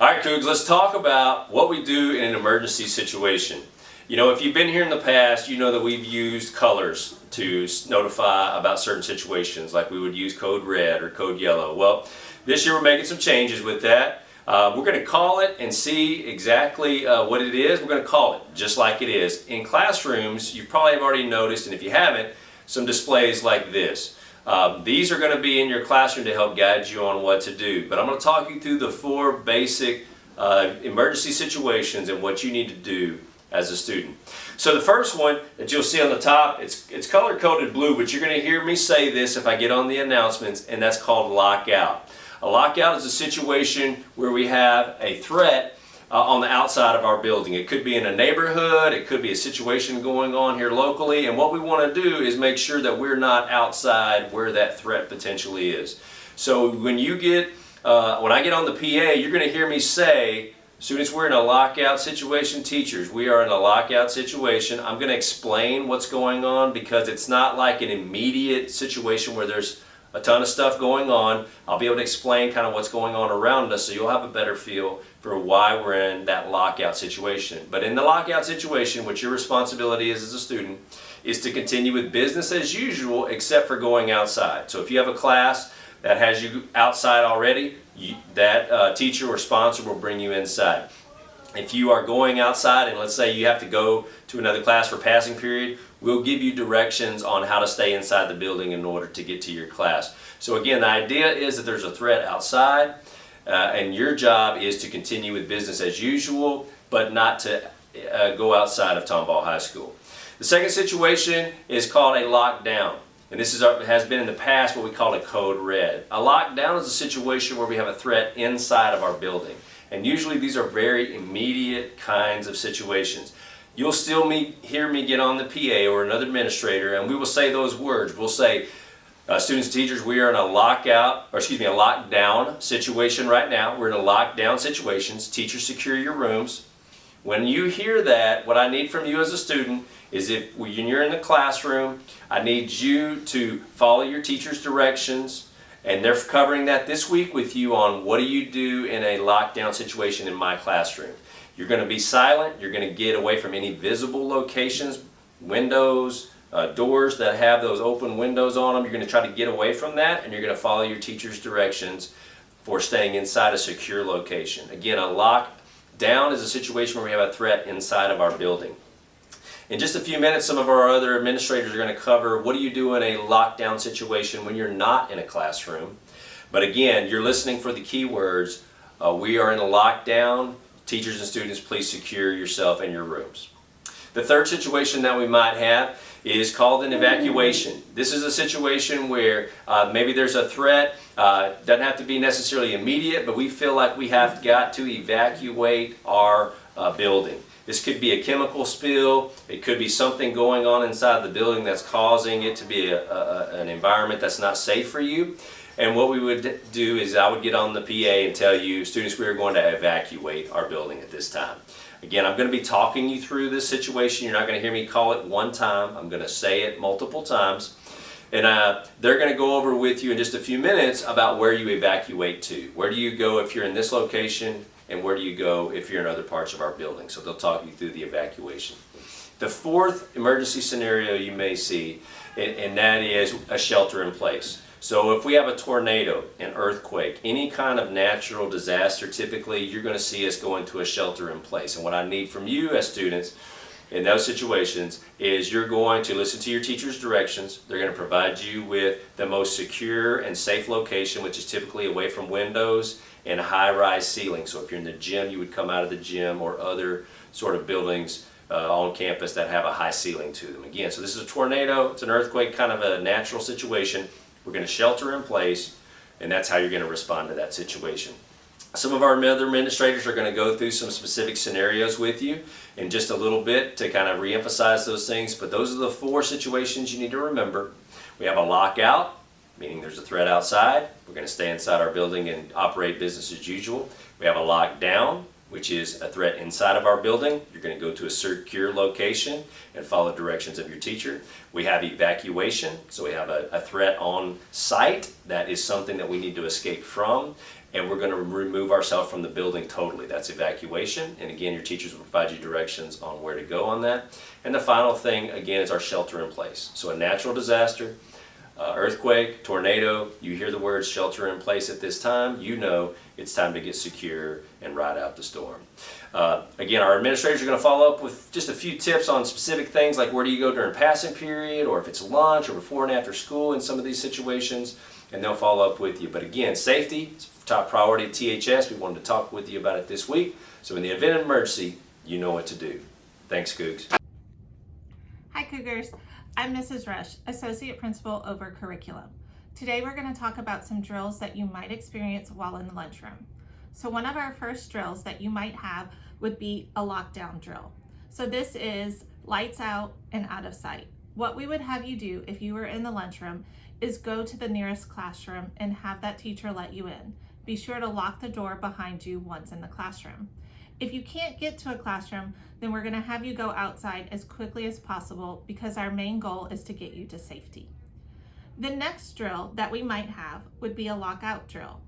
All right, Cougs, let's talk about what we do in an emergency situation. You know, if you've been here in the past, you know that we've used colors to notify about certain situations, like we would use code red or code yellow. Well, this year we're making some changes with that. We're going to call it and see exactly what it is. We're going to call it just like it is. In classrooms, you probably have already noticed, and if you haven't, some displays like this. These are going to be in your classroom to help guide you on what to do. But I'm going to talk you through the 4 basic emergency situations and what you need to do as a student. So the first one that you'll see on the top, it's color-coded blue, but you're going to hear me say this if I get on the announcements, and that's called lockout. A lockout is a situation where we have a threat on the outside of our building. It could be in a neighborhood, it could be a situation going on here locally, and what we want to do is make sure that we're not outside where that threat potentially is. So when you get, when I get on the PA, you're going to hear me say, students, we're in a lockout situation. Teachers, we are in a lockout situation. I'm going to explain what's going on because it's not like an immediate situation where there's a ton of stuff going on. I'll be able to explain kind of what's going on around us so you'll have a better feel for why we're in that lockout situation. But in the lockout situation, what your responsibility is as a student is to continue with business as usual except for going outside. So if you have a class that has you outside already, that teacher or sponsor will bring you inside. If you are going outside and let's say you have to go to another class for passing period, we'll give you directions on how to stay inside the building in order to get to your class. So again, the idea is that there's a threat outside and your job is to continue with business as usual, but not to go outside of Tomball High School. The second situation is called a lockdown. And this has been in the past what we call a code red. A lockdown is a situation where we have a threat inside of our building. And usually these are very immediate kinds of situations. You'll still hear me get on the PA or another administrator and we will say those words. We'll say, students and teachers, we are in a lockdown situation right now. We're in a lockdown situation. Teachers, secure your rooms. When you hear that, what I need from you as a student is when you're in the classroom, I need you to follow your teacher's directions, and they're covering that this week with you on what do you do in a lockdown situation in my classroom. You're going to be silent, you're going to get away from any visible locations, windows, doors that have those open windows on them. You're going to try to get away from that, and you're going to follow your teacher's directions for staying inside a secure location. Again, a lockdown is a situation where we have a threat inside of our building. In just a few minutes, some of our other administrators are going to cover what do you do in a lockdown situation when you're not in a classroom. But again, you're listening for the key words. We are in a lockdown. Teachers and students, please secure yourself and your rooms. The third situation that we might have is called an evacuation. This is a situation where maybe there's a threat. Doesn't have to be necessarily immediate, but we feel like we have got to evacuate our building. This could be a chemical spill. It could be something going on inside the building that's causing it to be an environment that's not safe for you. And what we would do is I would get on the PA and tell you, students, we are going to evacuate our building at this time. Again, I'm going to be talking you through this situation. You're not going to hear me call it one time. I'm going to say it multiple times. And they're going to go over with you in just a few minutes about where you evacuate to. Where do you go if you're in this location? And where do you go if you're in other parts of our building? So they'll talk you through the evacuation. The fourth emergency scenario you may see, and that is a shelter in place. So if we have a tornado, an earthquake, any kind of natural disaster, typically you're going to see us go into a shelter in place. And what I need from you as students in those situations is you're going to listen to your teacher's directions. They're going to provide you with the most secure and safe location, which is typically away from windows and high-rise ceilings. So if you're in the gym, you would come out of the gym or other sort of buildings on campus that have a high ceiling to them. Again, so this is a tornado, it's an earthquake, kind of a natural situation. We're going to shelter in place, and that's how you're going to respond to that situation. Some of our other administrators are going to go through some specific scenarios with you in just a little bit to kind of re-emphasize those things, but those are the 4 situations you need to remember. We have a lockout, meaning there's a threat outside. We're going to stay inside our building and operate business as usual. We have a lockdown, which is a threat inside of our building. You're going to go to a secure location and follow directions of your teacher. We have evacuation, so we have a threat on site. That is something that we need to escape from, and we're going to remove ourselves from the building totally. That's evacuation, and again, your teachers will provide you directions on where to go on that. And the final thing, again, is our shelter in place. So a natural disaster, earthquake, tornado, you hear the words shelter in place at this time, you know it's time to get secure and ride out the storm. Again, our administrators are going to follow up with just a few tips on specific things like where do you go during passing period, or if it's lunch, or before and after school in some of these situations, and they'll follow up with you. But again, safety is top priority at THS. We wanted to talk with you about it this week. So in the event of emergency, you know what to do. Thanks, Cougs. Hi, Cougars. I'm Mrs. Rush, Associate Principal over Curriculum. Today we're going to talk about some drills that you might experience while in the lunchroom. So one of our first drills that you might have would be a lockdown drill. So this is lights out and out of sight. What we would have you do if you were in the lunchroom is go to the nearest classroom and have that teacher let you in. Be sure to lock the door behind you once in the classroom. If you can't get to a classroom, then we're going to have you go outside as quickly as possible because our main goal is to get you to safety. The next drill that we might have would be a lockout drill.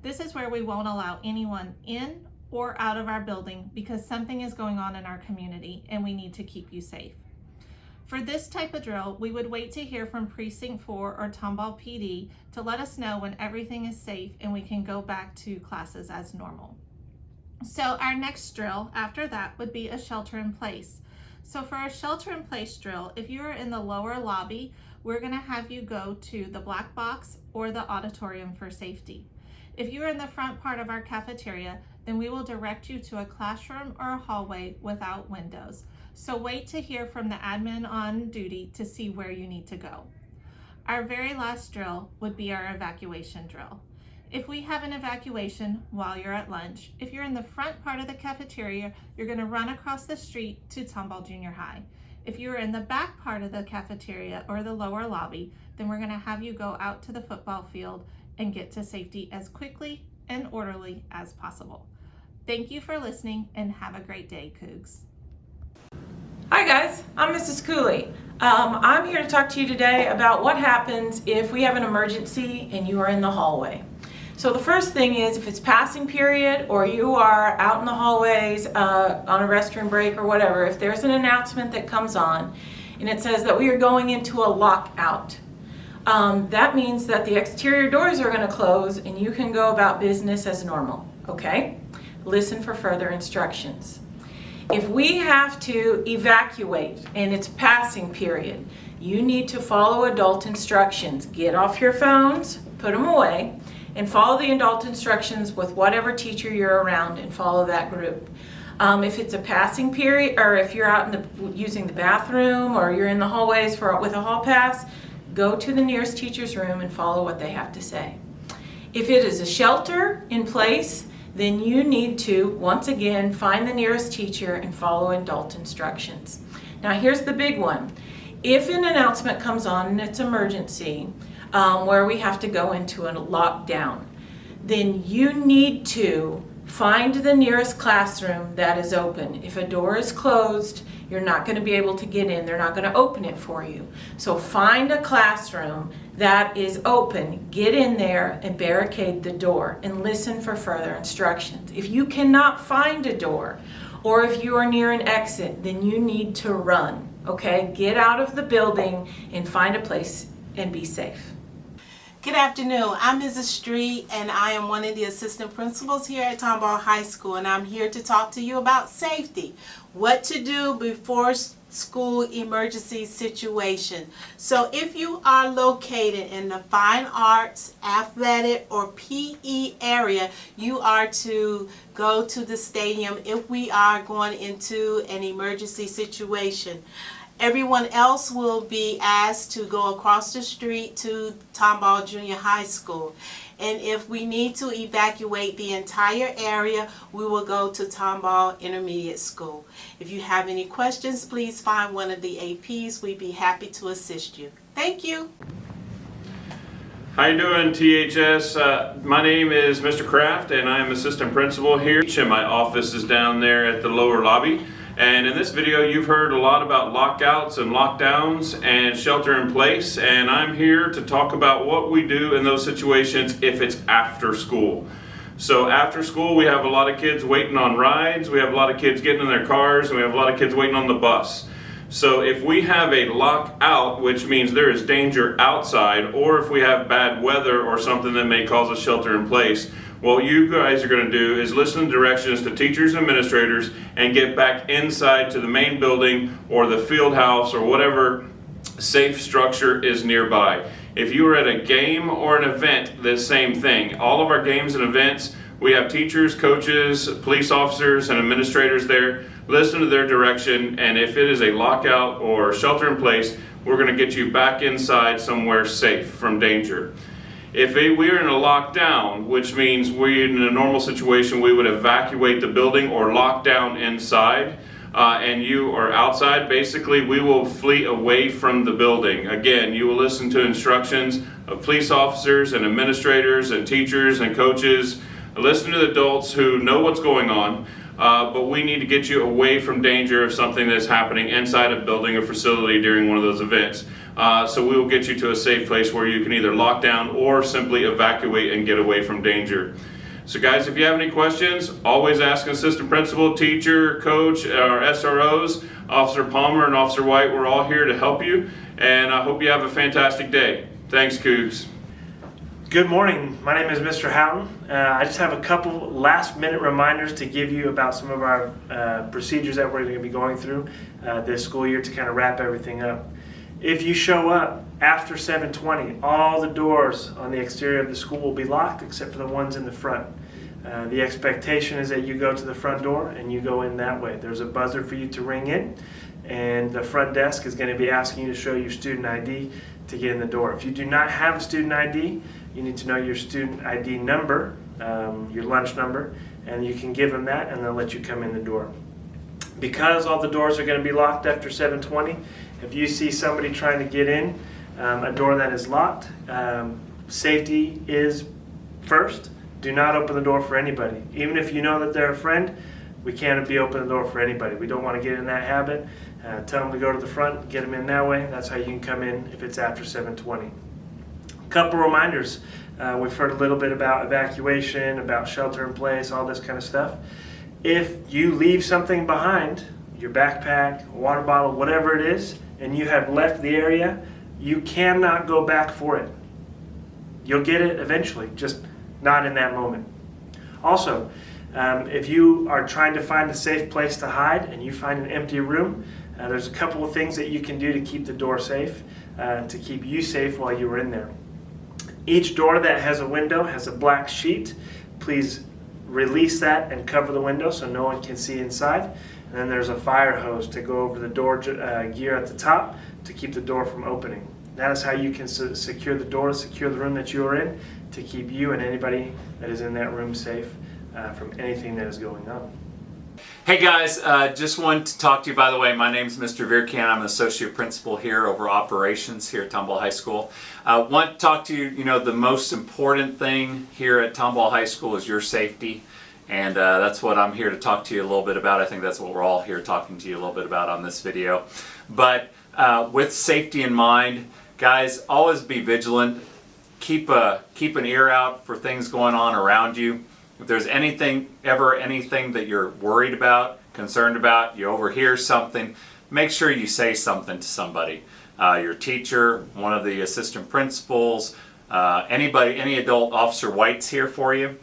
This is where we won't allow anyone in or out of our building because something is going on in our community and we need to keep you safe. For this type of drill, we would wait to hear from Precinct 4 or Tomball PD to let us know when everything is safe and we can go back to classes as normal. So our next drill after that would be a shelter in place. So for a shelter in place drill, if you are in the lower lobby, we're going to have you go to the black box or the auditorium for safety. If you are in the front part of our cafeteria, then we will direct you to a classroom or a hallway without windows. So wait to hear from the admin on duty to see where you need to go. Our very last drill would be our evacuation drill. If we have an evacuation while you're at lunch, if you're in the front part of the cafeteria, you're going to run across the street to Tomball Junior High. If you're in the back part of the cafeteria or the lower lobby, then we're going to have you go out to the football field and get to safety as quickly and orderly as possible. Thank you for listening and have a great day, Cougs. Hi guys, I'm Mrs. Cooley. I'm here to talk to you today about what happens if we have an emergency and you are in the hallway. So the first thing is if it's passing period or you are out in the hallways on a restroom break or whatever, if there's an announcement that comes on and it says that we are going into a lockout, that means that the exterior doors are going to close and you can go about business as normal, okay? Listen for further instructions. If we have to evacuate and it's passing period, you need to follow adult instructions. Get off your phones, put them away, and follow the adult instructions with whatever teacher you're around and follow that group. If it's a passing period, or if you're out using the bathroom or you're in the hallways with a hall pass, go to the nearest teacher's room and follow what they have to say. If it is a shelter in place, then you need to, once again, find the nearest teacher and follow adult instructions. Now here's the big one. If an announcement comes on and it's emergency, where we have to go into a lockdown, then you need to find the nearest classroom that is open. If a door is closed, you're not going to be able to get in. They're not going to open it for you. So find a classroom that is open, get in there and barricade the door and listen for further instructions. If you cannot find a door or if you are near an exit, then you need to run, okay? Get out of the building and find a place and be safe. Good afternoon. I'm Mrs. Street and I am one of the assistant principals here at Tomball High School, and I'm here to talk to you about safety. What to do before school emergency situation. So if you are located in the fine arts, athletic, or PE area, you are to go to the stadium if we are going into an emergency situation. Everyone else will be asked to go across the street to Tomball Junior High School. And if we need to evacuate the entire area, we will go to Tomball Intermediate School. If you have any questions, please find one of the APs. We'd be happy to assist you. Thank you. How you doing, THS? My name is Mr. Kraft, and I am assistant principal here. And my office is down there at the lower lobby. And in this video, you've heard a lot about lockouts and lockdowns and shelter in place. And I'm here to talk about what we do in those situations if it's after school. So after school, we have a lot of kids waiting on rides. We have a lot of kids getting in their cars, and we have a lot of kids waiting on the bus. So if we have a lockout, which means there is danger outside, or if we have bad weather or something that may cause a shelter in place, what you guys are going to do is listen to directions to teachers and administrators and get back inside to the main building or the field house or whatever safe structure is nearby. If you are at a game or an event, the same thing. All of our games and events, we have teachers, coaches, police officers, and administrators there. Listen to their direction, and if it is a lockout or shelter in place, we're going to get you back inside somewhere safe from danger. If we're in a lockdown, which means we're in a normal situation, we would evacuate the building or lock down inside, and you are outside, basically we will flee away from the building. Again, you will listen to instructions of police officers and administrators and teachers and coaches. Listen to the adults who know what's going on. But we need to get you away from danger of something that's happening inside a building or facility during one of those events. So we will get you to a safe place where you can either lock down or simply evacuate and get away from danger. So guys, if you have any questions, always ask an assistant principal, teacher, coach, or SROs. Officer Palmer and Officer White, we're all here to help you. And I hope you have a fantastic day. Thanks, Cougs. Good morning, my name is Mr. Houghton. I just have a couple last minute reminders to give you about some of our procedures that we're going to be going through this school year to kind of wrap everything up. If you show up after 7:20, all the doors on the exterior of the school will be locked except for the ones in the front. The expectation is that you go to the front door and you go in that way. There's a buzzer for you to ring in, and the front desk is going to be asking you to show your student ID to get in the door. If you do not have a student ID, you need to know your student ID number, your lunch number, and you can give them that and they'll let you come in the door. Because all the doors are going to be locked after 7:20, if you see somebody trying to get in a door that is locked, safety is first. Do not open the door for anybody. Even if you know that they're a friend, we can't be opening the door for anybody. We don't want to get in that habit. Tell them to go to the front, get them in that way. That's how you can come in if it's after 7:20. Couple reminders. We've heard a little bit about evacuation, about shelter in place, all this kind of stuff. If you leave something behind, your backpack, water bottle, whatever it is, and you have left the area, you cannot go back for it. You'll get it eventually, just not in that moment. Also, if you are trying to find a safe place to hide and you find an empty room, there's a couple of things that you can do to keep the door safe, to keep you safe while you're in there. Each door that has a window has a black sheet. Please release that and cover the window so no one can see inside. And then there's a fire hose to go over the door gear at the top to keep the door from opening. That is how you can secure the door, secure the room that you are in, to keep you and anybody that is in that room safe from anything that is going on. Hey guys, just wanted to talk to you. By the way, my name is Mr. Virkan. I'm an associate principal here over operations here at Tomball High School. Want to talk to you, the most important thing here at Tomball High School is your safety. And that's what I'm here to talk to you a little bit about. I think that's what we're all here talking to you a little bit about on this video. But with safety in mind, guys, always be vigilant. Keep an ear out for things going on around you. If there's anything that you're worried about, concerned about, you overhear something, make sure you say something to somebody. Your teacher, one of the assistant principals, any adult. Officer White's here for you.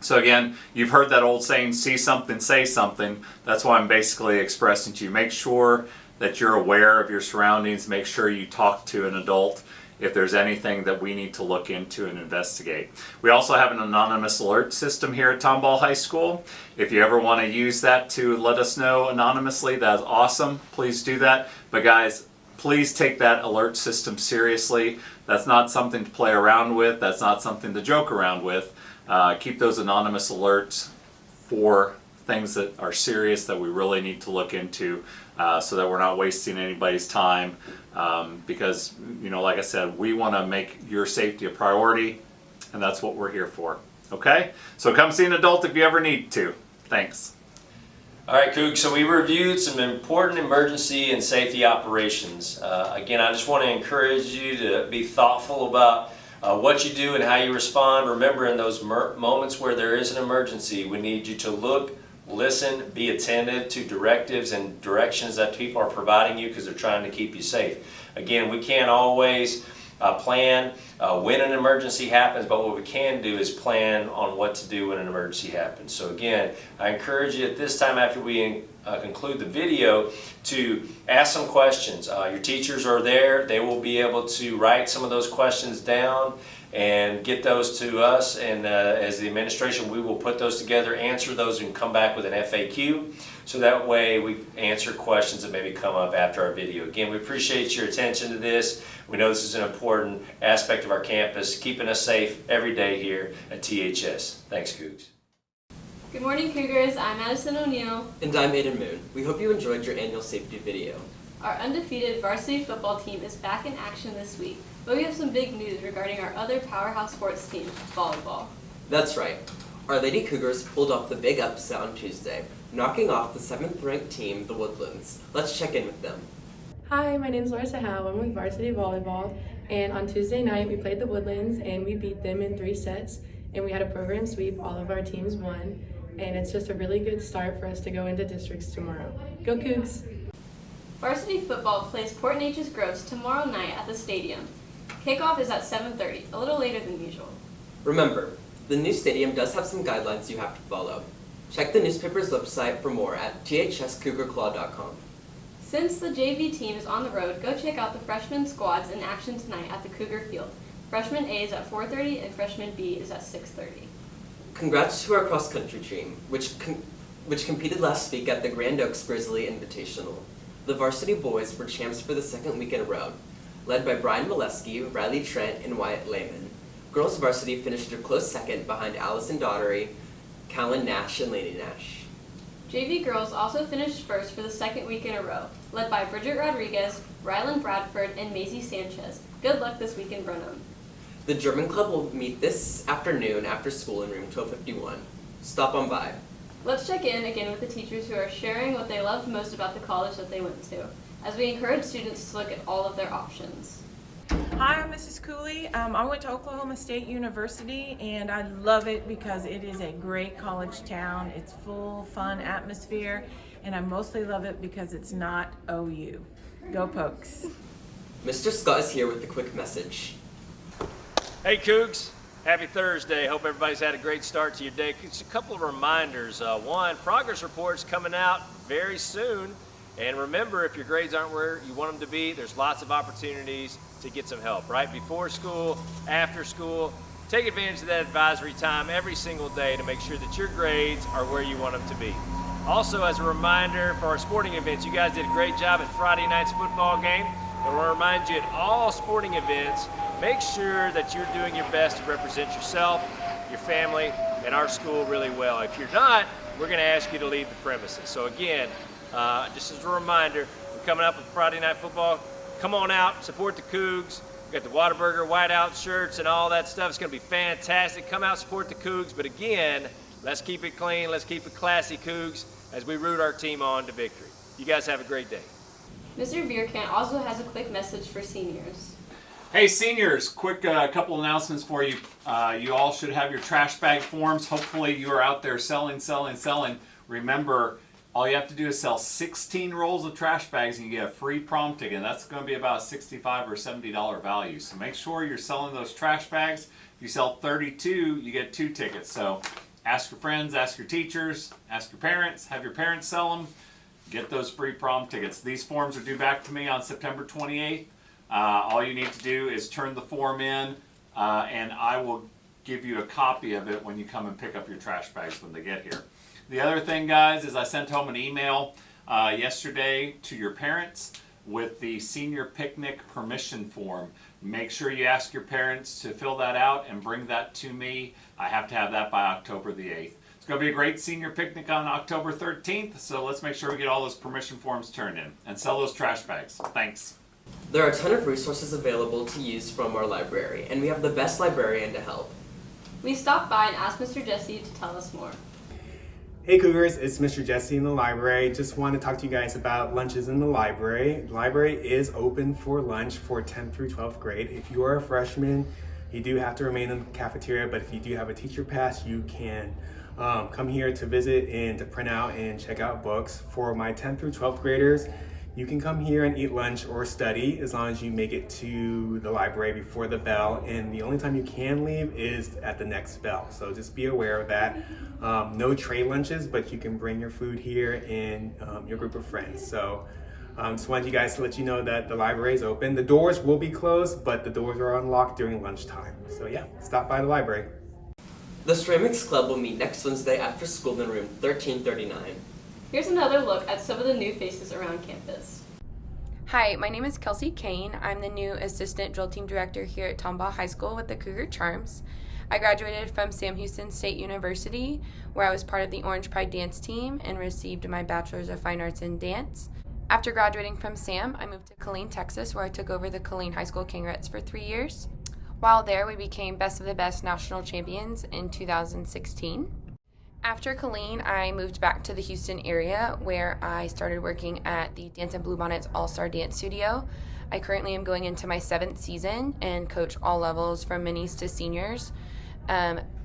So again, you've heard that old saying, see something, say something. That's why I'm basically expressing to you. Make sure that you're aware of your surroundings. Make sure you talk to an adult if there's anything that we need to look into and investigate. We also have an anonymous alert system here at Tomball High School. If you ever want to use that to let us know anonymously, that's awesome. Please do that. But guys, please take that alert system seriously. That's not something to play around with. That's not something to joke around with. Keep those anonymous alerts for things that are serious that we really need to look into so that we're not wasting anybody's time, because, you know, like I said, we want to make your safety a priority, and that's what we're here for. Okay? So come see an adult if you ever need to. Thanks. All right, Coog, so we reviewed some important emergency and safety operations. Again, I just want to encourage you to be thoughtful about what you do and how you respond. Remember, in those moments where there is an emergency, we need you to look, listen, be attentive to directives and directions that people are providing you because they're trying to keep you safe. Again, we can't always plan when an emergency happens, but what we can do is plan on what to do when an emergency happens. So again, I encourage you at this time after we conclude the video to ask some questions. Your teachers are there. They will be able to write some of those questions down and get those to us, and as the administration we will put those together, answer those, and come back with an FAQ, so that way we answer questions that maybe come up after our video. Again, we appreciate your attention to this. We know this is an important aspect of our campus, keeping us safe every day here at THS. Thanks, Cougs. Good morning, Cougars. I'm Madison O'Neill. And I'm Aiden Moon. We hope you enjoyed your annual safety video. Our undefeated varsity football team is back in action this week, but we have some big news regarding our other powerhouse sports team, volleyball. That's right. Our Lady Cougars pulled off the big upset on Tuesday, knocking off the 7th ranked team, the Woodlands. Let's check in with them. Hi, my name is Larissa Howe. I'm with varsity volleyball, and on Tuesday night we played the Woodlands and we beat them in 3 sets, and we had a program sweep. All of our teams won, and it's just a really good start for us to go into districts tomorrow. Go Cougs! Varsity football plays Port Neches Gross tomorrow night at the stadium. Kickoff is at 7:30, a little later than usual. Remember, the new stadium does have some guidelines you have to follow. Check the newspaper's website for more at thscougarclaw.com. Since the JV team is on the road, go check out the freshman squads in action tonight at the Cougar Field. Freshman A is at 4:30 and freshman B is at 6:30. Congrats to our cross-country team, which competed last week at the Grand Oaks Grizzly Invitational. The varsity boys were champs for the 2nd week in a row, led by Brian Molesky, Riley Trent, and Wyatt Lehman. Girls varsity finished a close second behind Allison Daughtery, Callan Nash, and Lady Nash. JV girls also finished first for the 2nd week in a row, led by Bridget Rodriguez, Rylan Bradford, and Maisie Sanchez. Good luck this week in Brenham. The German Club will meet this afternoon after school in room 1251. Stop on by. Let's check in again with the teachers who are sharing what they loved most about the college that they went to, as we encourage students to look at all of their options. Hi, I'm Mrs. Cooley. I went to Oklahoma State University, and I love it because it is a great college town. It's full, fun atmosphere, and I mostly love it because it's not OU. Go Pokes. Mr. Scott is here with a quick message. Hey, Cougs. Happy Thursday. Hope everybody's had a great start to your day. Just a couple of reminders. One, progress reports coming out very soon. And remember, if your grades aren't where you want them to be, there's lots of opportunities to get some help, right? Before school, after school. Take advantage of that advisory time every single day to make sure that your grades are where you want them to be. Also, as a reminder for our sporting events, you guys did a great job at Friday night's football game. I want to remind you at all sporting events, make sure that you're doing your best to represent yourself, your family, and our school really well. If you're not, we're going to ask you to leave the premises. So again, just as a reminder, we're coming up with Friday night football. Come on out, support the Cougs. We got the Whataburger whiteout shirts and all that stuff. It's going to be fantastic. Come out, support the Cougs. But again, let's keep it clean. Let's keep it classy, Cougs, as we root our team on to victory. You guys have a great day. Mr. Bierkamp also has a quick message for seniors. Hey seniors, quick couple announcements for you. You all should have your trash bag forms. Hopefully you are out there selling. Remember, all you have to do is sell 16 rolls of trash bags and you get a free prom ticket. And that's going to be about a $65 or $70 value. So make sure you're selling those trash bags. If you sell 32, you get 2 tickets. So ask your friends, ask your teachers, ask your parents, have your parents sell them. Get those free prom tickets. These forms are due back to me on September 28th. All you need to do is turn the form in and I will give you a copy of it when you come and pick up your trash bags when they get here. The other thing, guys, is I sent home an email yesterday to your parents with the senior picnic permission form. Make sure you ask your parents to fill that out and bring that to me. I have to have that by October the 8th. It's going to be a great senior picnic on October 13th, so let's make sure we get all those permission forms turned in and sell those trash bags. Thanks. There are a ton of resources available to use from our library, and we have the best librarian to help. We stopped by and asked Mr. Jesse to tell us more. Hey Cougars, it's Mr. Jesse in the library. Just want to talk to you guys about lunches in the library. The library is open for lunch for 10th through 12th grade. If you are a freshman, you do have to remain in the cafeteria, but if you do have a teacher pass, you can come here to visit and to print out and check out books. For my 10th through 12th graders, you can come here and eat lunch or study as long as you make it to the library before the bell, and the only time you can leave is at the next bell. So just be aware of that. No tray lunches, but you can bring your food here and your group of friends. So just wanted you guys to let you know that the library is open. The doors will be closed, but the doors are unlocked during lunchtime. So yeah, stop by the library. The Ceramics Club will meet next Wednesday after school in room 1339. Here's another look at some of the new faces around campus. Hi, my name is Kelsey Kane. I'm the new Assistant Drill Team Director here at Tomball High School with the Cougar Charms. I graduated from Sam Houston State University, where I was part of the Orange Pride Dance Team and received my Bachelor's of Fine Arts in Dance. After graduating from Sam, I moved to Killeen, Texas, where I took over the Killeen High School Kingerettes for 3 years. While there, we became Best of the Best National Champions in 2016. After Killeen, I moved back to the Houston area where I started working at the Dance and Bluebonnets All-Star Dance Studio. I currently am going into my 7th season and coach all levels from minis to seniors.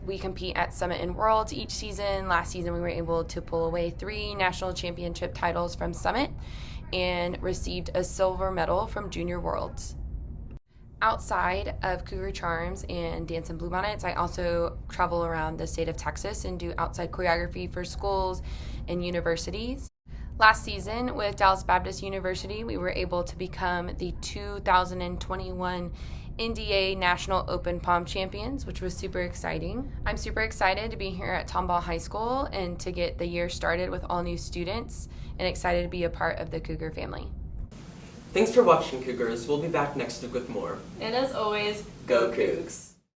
We compete at Summit and Worlds each season. Last season we were able to pull away 3 national championship titles from Summit and received a silver medal from Junior Worlds. Outside of Cougar Charms and Dance and Bluebonnets, I also travel around the state of Texas and do outside choreography for schools and universities. Last season with Dallas Baptist University, we were able to become the 2021 NDA National Open Palm Champions, which was super exciting. I'm super excited to be here at Tomball High School and to get the year started with all new students, and excited to be a part of the Cougar family. Thanks for watching, Cougars. We'll be back next week with more. And as always, Go Cougs!